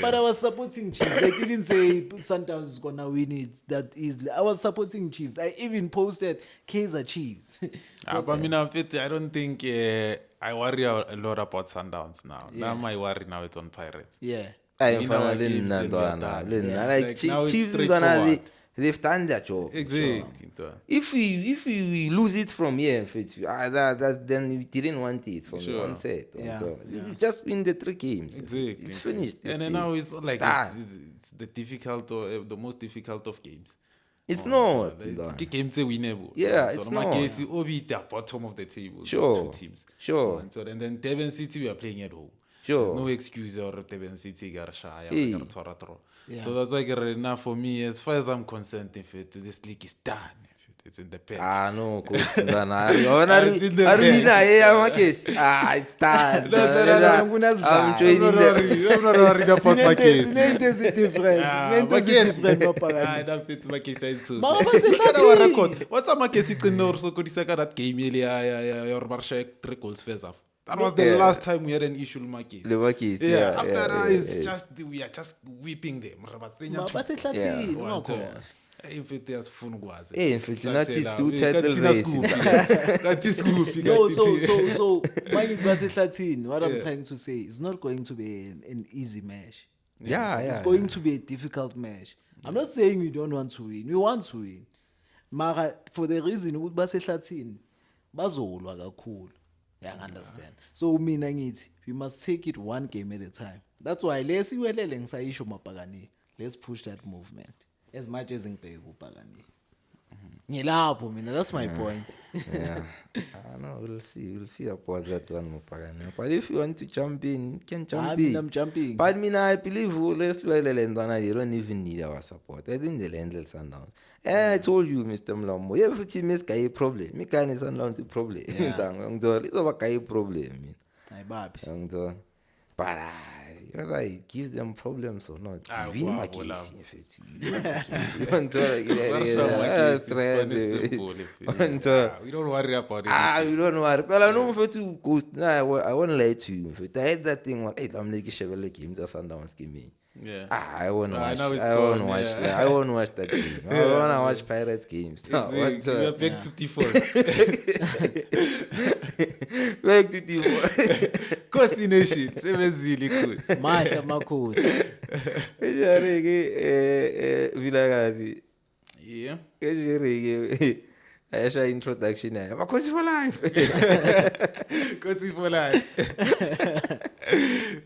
But I was supporting Chiefs. I didn't say Sundowns is gonna win it that easily. I was supporting Chiefs. I even posted Kaizer Chiefs. I don't think I worry a lot about Sundowns now. Now my worry now it's on Pirates. Yeah. I am like Chiefs they've done their job. Exactly. So, if we lose it from here, then we didn't want it from the onset. So we just win the 3 games. Exactly. It's finished. And then now it's like it's the difficult or the most difficult of games. It's not. It's games are winnable. Yeah, so it's not. not. Case will be the bottom of the table. Sure. Those 2 teams. Sure. And then Devon City we are playing at home. Sure. There's no excuse or Devon City got shy or got throw. Yeah. So that's why right now for me, as far as I'm concerned, if this league is done, if it's in the bag. No, coach, mntwana. Yona It's in the arina bag. amakesi. It's done. I'm joining the I'm not worried about my case. Sinento ezidifferent. Sinento ezidifferent maphakathi. That my case ain't so. Mara Look at our record. What's my case? It's no so good. That game, your Barca 3 goals first half. That was the last time we had an issue with my case. the market. After that, it's just we are just weeping them. Basehlathini ungakhohlwa. If it has fun was. In fact, nathi still title race. That is good. No, so when it basehlathini, what I'm trying to say, it's not going to be an easy match. It's going to be a difficult match. I'm not saying we don't want to win. We want to win. Mara for the reason ukuthi basehlathini bazolwa kakhulu. Yeah, I understand. So mina ngithi we must take it one game at a time. That's why let's iwelele ngisayisho mapakani. Let's push that movement as much as ngibheke upakani. Ngilapho mina, that's my point. No, we'll see about that one mapakani. But if you want to jump in, you can jump in. I'm jumping. But I believe let's they don't even need our support. I think they'll handle Sundowns. I told you, Mr. Mlambo, every team has got a problem. Me can Sundowns a problem. It's over a problem. Ay babi. But whether it gives them problems or not, win my case. We don't worry about it. We don't worry. Well, I know for two ghost. I won't lie to you. I had that thing. Hey, I'm like Chevrolet games or Sundowns game. Yeah. I won't watch. I won't watch. I won't watch that game. I wanna watch Pirates games. We are back to default. Back to default. Kosi nation. Sebezili kusi. Mahla makhosi. Vilakazi. Yeah. Ayasha introduction yayo. Makhosi for life. Kosi for life.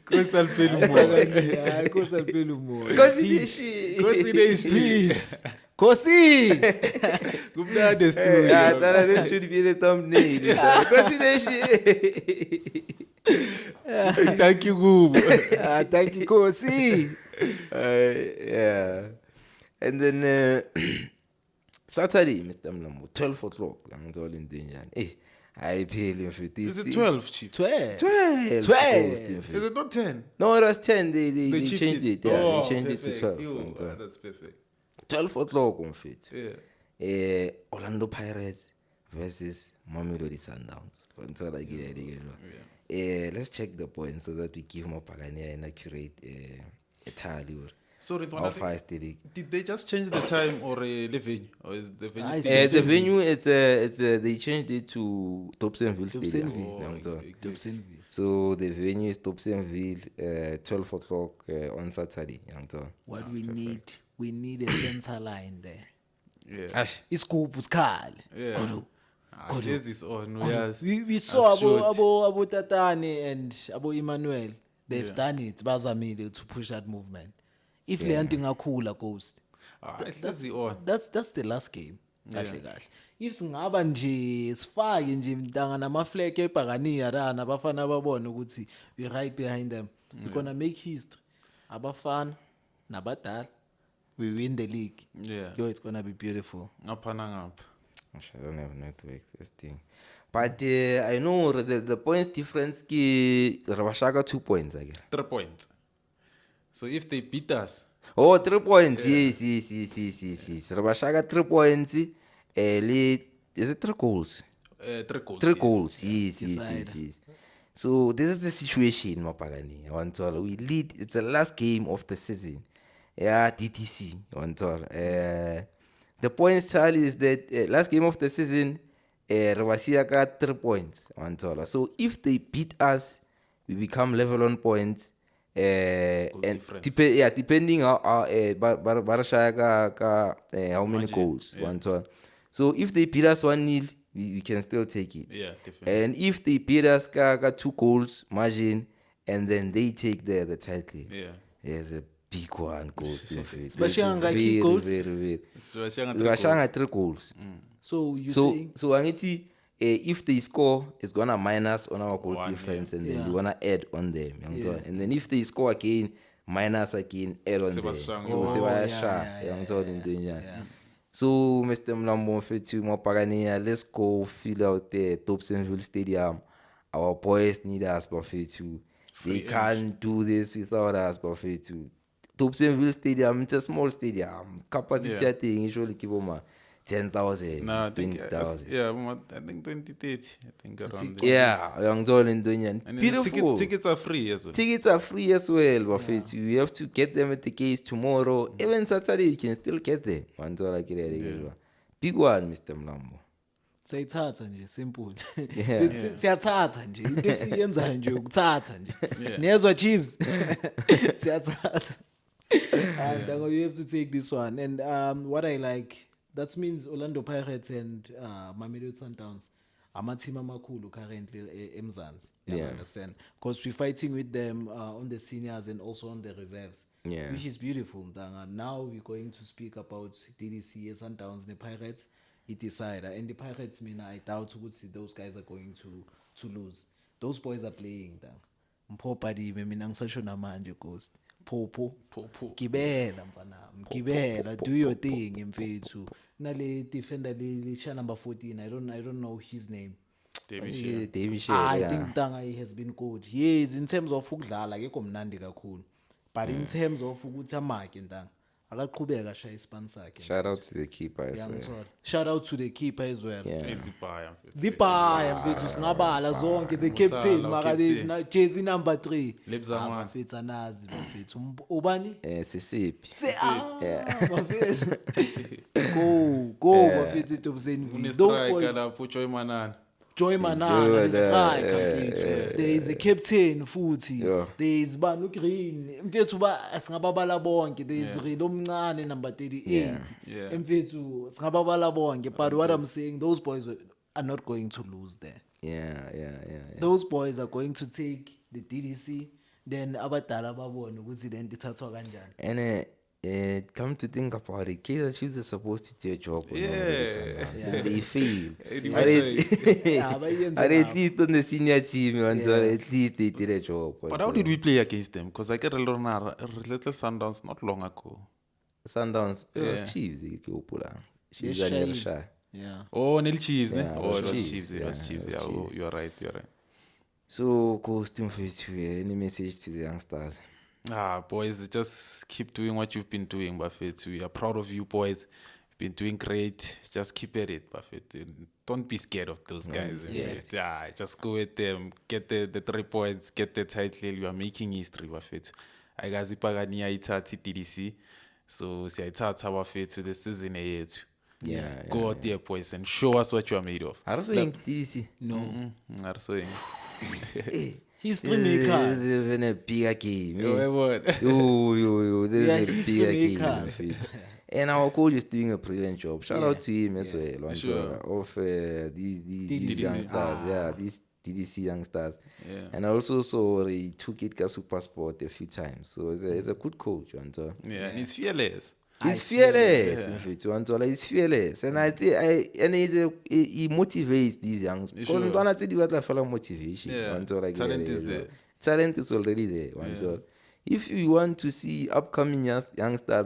Kosi alpelu mo. Hayi Kosi alphela umoya. Kosi nation. Peace. Kosi. Kumnandi studio. That should be the thumbnail. Kosi Thank you, Goob. Thank you Kosi. Yeah. And then Saturday, Mr. Mlambo, 12 o'clock. I'm all in danger. Hey, I pay him for this. Is it 12, Chief? 12. 12. 12. Is it not 10? No, it was 10. They changed it. Yeah, Oh, they changed it to perfect. 12. Yo, that's perfect. 12 o'clock on fit. Yeah. Orlando Pirates versus Mamelodi Sundowns. Until I get it. Let's check the points so that we give Mapagania an accurate tally. Sorry, How far is the league? did they just change the time or the venue? Or is the venue It's The venue, it's they changed it to Dobsonville Stadium. Dobsonville. So the venue is Dobsonville, 12 o'clock on Saturday. What we need a center line there. Yeah. Isigubhu sikhale. Yeah. Godo. This is on. Yes. We saw As should. Abo Tatani and Abo Emmanuel. They've done it. Bazamile to push that movement. If le nto ingakhula Ghost. That's the on. That's the last game. Kahle kahle. If singaba nje sifake nje mntanga namaflag eBhakania rana abafana babone ukuthi we right behind them. We're gonna make history. Abafana nabadala we win the league. Yeah. Yo, it's gonna be beautiful. Ngapha. I don't have network this thing. But I know the points difference ki Rabashaga 2 points again. 3 points. So if they beat us, Oh, 3 points. Yes. Rabashaga 3 points. Is it 3 goals? 3 goals. 3 goals. Yes. So this is the situation, Mapagani. We lead. It's the last game of the season. Yeah, DTC. The points tally is that last game of the season, Rabasia got 3 points. So if they beat us, we become level on points. And depending how Barashaya how many goals. So if they beat us 1-0, we can still take it. Yeah, definitely. And if they beat us 2 goals margin, and then they take the title. Yeah. There's a big one goal. Bashanga key goals? Very. So Bashanga 3 goals. So you saying So Angiti, if they score, it's gonna minus on our goal difference, and then you wanna add on them. And then if they score again, minus again add on there Sebashaya so ngoba- sebayashaya uyangithola into enjani so Mr. Mlambo mfethu Mapagania, let's go fill out the Dobsonville Stadium. Our boys need us bafethu. They can't do this without us bafethu. Dobsonville Stadium, it's a small stadium. Capacity I think usually keep on 10,000, No, I think 20,000. I think 2030. I think around there. Yeah, uyangithola into enjani. And then Beautiful. tickets are free as well. Tickets are free as well, bafethu. You have to get them at the gates tomorrow. Even Saturday, you can still get them. Big one, Mr. Mlambo. sayithatha nje simple Yeah. siyathatha nje into esiyenzayo nje ukuthatha nje niyezwa Chiefs siyathatha and you have to take this one and what I like that means Orlando Pirates and Mamelodi Sundowns ama-team amakhulu currently eMzansi. You understand? Because we're fighting with them on the seniors and also on the reserves. Yeah. Which is beautiful. Now we're going to speak about DDC and Sundowns, the Pirates. It decided. And the Pirates, I doubt those guys are going to lose. Those boys are playing. Mpopadi, mina ngisasho namanje Ghost. Popo. Gibela mfana. Gibela, do your thing mfethu. Nale defender le number 14. I don't know his name. David I think Tanga has been good. Yes, in terms of ukudlala akekho mnandi kakhulu. But in terms of ukuthi amake ntanga akaqhubeka shaya ispan sakhe. Shout out to the keeper as well. Shout out to the keeper as well. Zibhaya Mfethu singabala zonke the captain maka this jersey number 3. Lebzamani. Mfethu anazi mfethu. Ubani? Sisiphi. Mfethu. Go mfethu Dobsonville. Those boys lapho Joy Manana. Joy Manana is striker. There is a captain futhi. There is Banu Green. Mfethu singababala bonke. There is Rilo Mncane number 38. Mfethu singababala bonke. But what I'm saying, those boys are not going to lose there. Yeah. Those boys are going to take the DDC. Then abadala babone ukuthi le nto ithathwa kanjani. And come to think about it, Kaizer Chiefs is supposed to do a job. And they fail. At least on the senior team, at least they did a job. But how did we play against them? Because I get a lot of little Sundowns not long ago. Sundowns, it was Chiefs. Chiefs are never shy. Yeah. Oh, Nil Chiefs. Yeah, Oh, it was Chiefs. Chiefs. It was Chiefs. Yeah, Yeah, it was Chiefs. you're right. So, costume for any message to the youngsters? Boys, just keep doing what you've been doing, Buffett. We are proud of you, boys. You've been doing great. Just keep at it, Buffett. Don't be scared of those guys. Yeah, just go at them. Get the 3 points. Get the title. You are making history, Buffett. I got Pagania itati TDC. So, see, itata Buffett to the season ahead. Yeah. Go out there, boys, and show us what you are made of. I don't think DDC. No. History makers. This is even a bigger game. Yo, this is a bigger game. And our coach is doing a brilliant job. Shout out to him as well. Of these youngsters. Yeah, these DDC youngsters. And I also saw he took it to Super Sport a few times. So it's a good coach. And he's fearless. He's fearless. He's fearless. And I think he motivates these youngs. Because Ntwana tse di batla fela motivation. Talent is there. Talent is already there. If you want to see upcoming youngsters,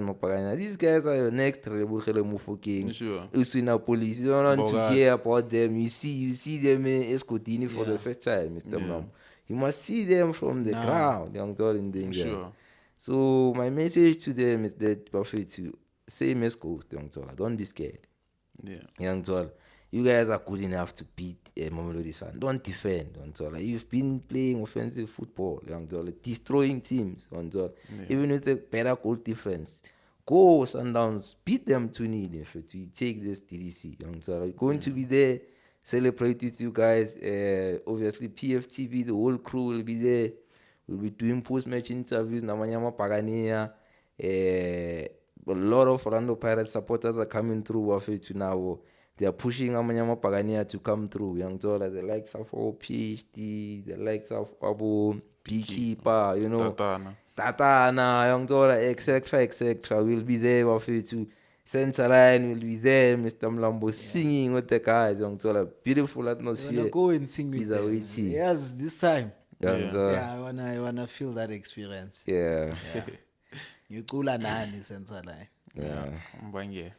these guys are your next Rebukele Mufokeng. Uswina Police. You don't want to hear about them. You see them in Escotini for the first time, Mr. Mlam. You must see them from the ground. In danger. So my message to them is that Buffett to same as Coast, don't be scared. You guys are good enough to beat Mamelodi Sundowns. Don't defend. You've been playing offensive football, destroying teams. Even with a better goal difference. Go Sundowns, beat them 2-0 if we take this DDC. We're going to be there, celebrate with you guys. Obviously PFTV, the whole crew will be there. We'll be doing post-match interviews. Namanyama Pagania. A lot of Orlando Pirates supporters are coming through Wafetu now. They are pushing Amanyama Pagania to come through. The likes of PhD, the likes of Abu, Beekeeper, Tatana, etc. We'll be there Wafetu. Center line will be there, Mr. Mlambo singing with the guys. Beautiful atmosphere. Go and sing with them. Waiting. Yes, this time. Yeah, I wanna feel that experience. Yeah. You cula nani senza la. Mbangela.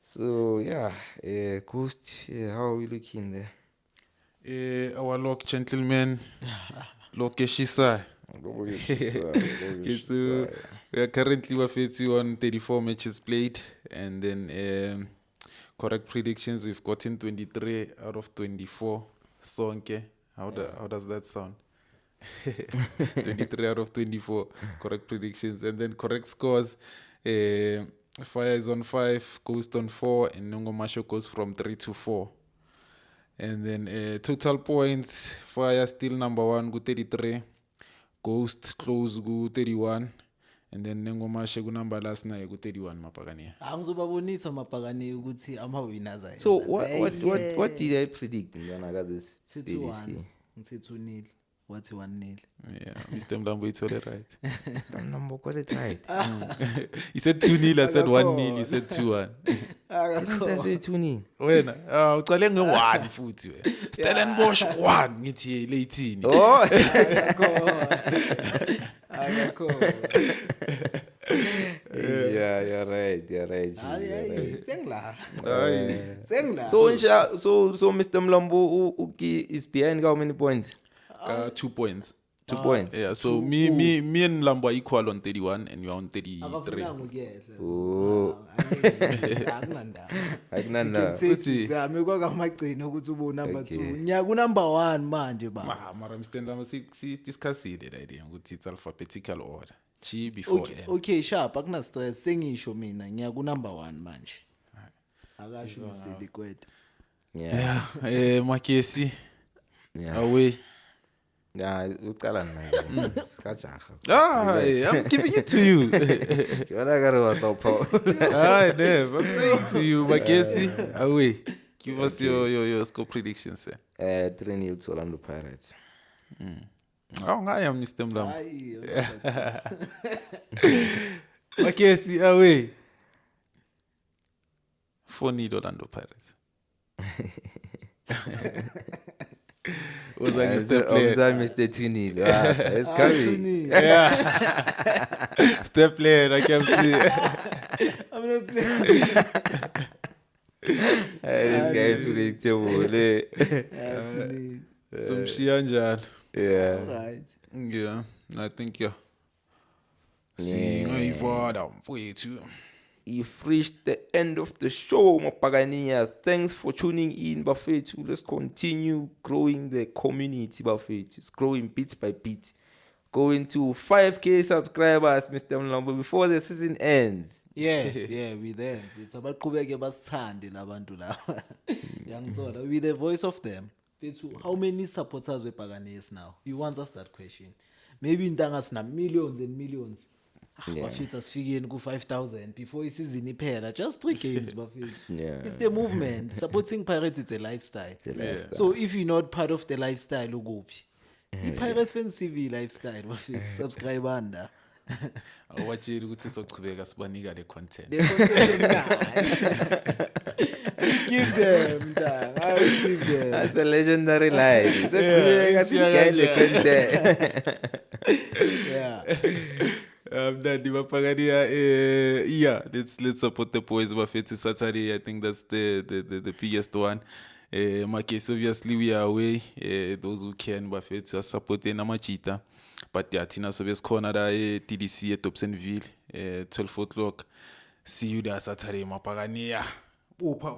So yeah, Ghost, how are we looking there? Our lock gentleman, Lokeshisa. Okay, so we are currently on 34 matches played, and then correct predictions we've gotten 23 out of 24. Sonke, how does that sound? 23 out of 24 correct predictions, and then correct scores. Fire is on 5, Ghost on 4, and Nongomasho goes from 3 to 4. And then total points, Fire still number 1 go 33, Ghost close go 31, and then Nengomashe go number last night go 31 mapagania. Angizobabonisa mapagani ukuthi ama winners ayi. So what did I predict when I got this seriously? Ngithi 2-0. What 1-0? Yeah, Mr. Mlambo, it's all right. Mlambo got it right. He said 2-0, I said 1-0, you said 2-1. Didn't I say 2-0? Wena, ucale nge-1 futhi we. Stellenbosch 1 ngithi late. Oh. Akakho. Yeah, you're right. Hayi, sengla. Aye. So Mr. Mlambo Uki is behind how many points? 2 points. 2 points. Yeah, so me and Mlambo are equal on 31 and you are on 33. Akafuna ngiyehla. Oh. Akunanda. Akunanda. Futhi zame kwakamagcina ukuthi ube number 2. Nya ku number 1 manje ba. Mara Mr. Mlambo si discussed the idea ukuthi it's alphabetical order. Chi before N. Okay, sharp, akuna stress. Sengisho mina ngiya ku number 1 manje. Akasho ngisidikweta. Yeah. Makesi. Yeah. Away. Yeah, uqala nayo. Kajaga. I'm giving it to you. Yona ka re wa topo. I'm saying to you, Makesi. Away. Give us your score predictions. 3-0 to Orlando Pirates. Oh, I am Mr. Mlambo. Hayi. Makesi, away. 4-0 Orlando Pirates. Was I step player? Mr. 2-0. It's coming. Yeah. Step player, I can see. I'm not playing. This guy is predictable. Some shianjan. Yeah. Right. Yeah, I think See, I father for you too. You've reached the end of the show, Mapagania. Thanks for tuning in, Buffett. Let's continue growing the community, Buffett. It's growing bit by bit. Going to 5K subscribers, Mr. Mlambo, before the season ends. Yeah, we there. It's about kubeke basithande labantu laba. Yangithola. We the voice of them. How many supporters we Paganies now? You want us that question? Maybe in Tangas millions and millions. Buffett has figured go 5,000 before his season iphela. Just 3 games, Buffett. Yeah. It's the movement. Supporting Pirates is a lifestyle. So if you're not part of the lifestyle, ugopi. Pirates fans CV lifestyle, Buffett. Subscribe under. Awatshela ukuthi sochubeka sibanika le content. The content give them, dang. I will give them. That's a legendary line. Daddy Mapagania, yeah, let's support the boys Buffett to Saturday. I think that's the biggest one. My case, obviously we are away. Those who can Buffett to support Namachita. But yeah, Tina Soviet's corner TDC at Dobsonville, 12 o'clock. See you there Saturday, Mapagania. Bopa.